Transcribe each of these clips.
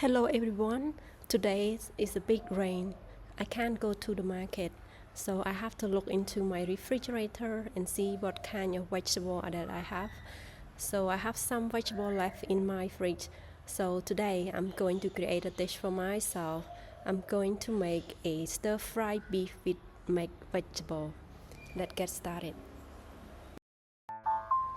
Hello everyone. Today is a big rain. I can't go to the market, so I have to look into my refrigerator and see what kind of vegetable that I have. So I have some vegetable left in my fridge. So today I'm going to create a dish for myself. I'm going to make a stir-fried beef with mixed vegetable. Let's get started.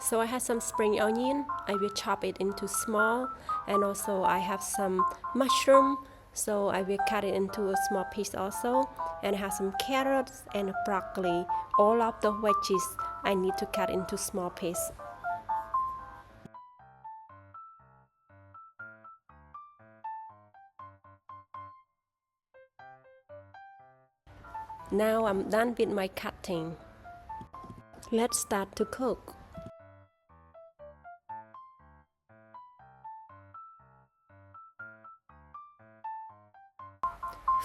So I have some spring onion. I will chop it into small, and also I have some mushroom. So I will cut it into a small piece also, and I have some carrots and broccoli. All of the veggies I need to cut into small piece. Now I'm done with my cutting. Let's start to cook.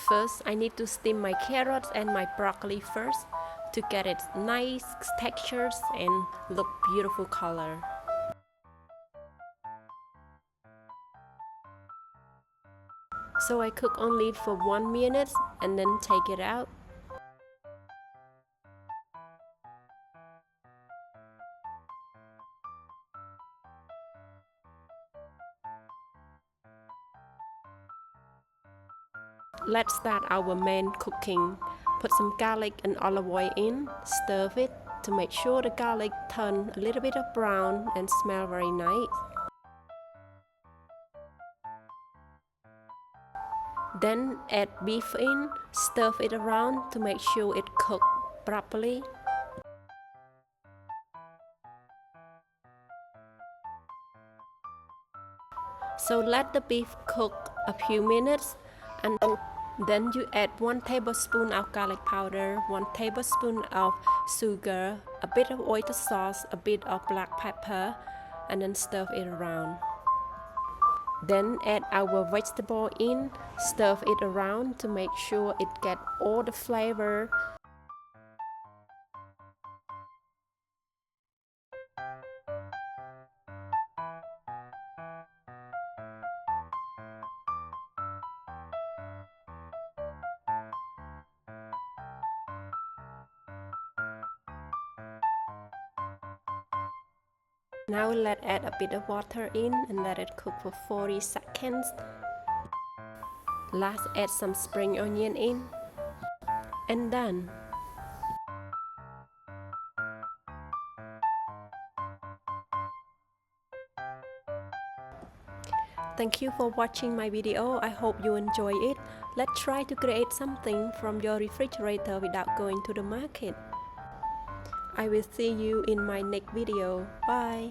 First, I need to steam my carrots and my broccoli first to get it nice textures and look beautiful color. So I cook only for 1 minute and then take it out. Let's start our main cooking. Put some garlic and olive oil in, stir it to make sure the garlic turn a little bit of brown and smell very nice. Then add beef in, stir it around to make sure it cooks properly. So let the beef cook a few minutes, and then you add 1 tablespoon of garlic powder, 1 tablespoon of sugar, a bit of oyster sauce, a bit of black pepper, and then stir it around. Then add our vegetable in, stir it around to make sure it gets all the flavor. Now let's add a bit of water in and let it cook for 40 seconds. Last, add some spring onion in, and done. Thank you for watching my video. I hope you enjoy it. Let's try to create something from your refrigerator without going to the market. I will see you in my next video. Bye.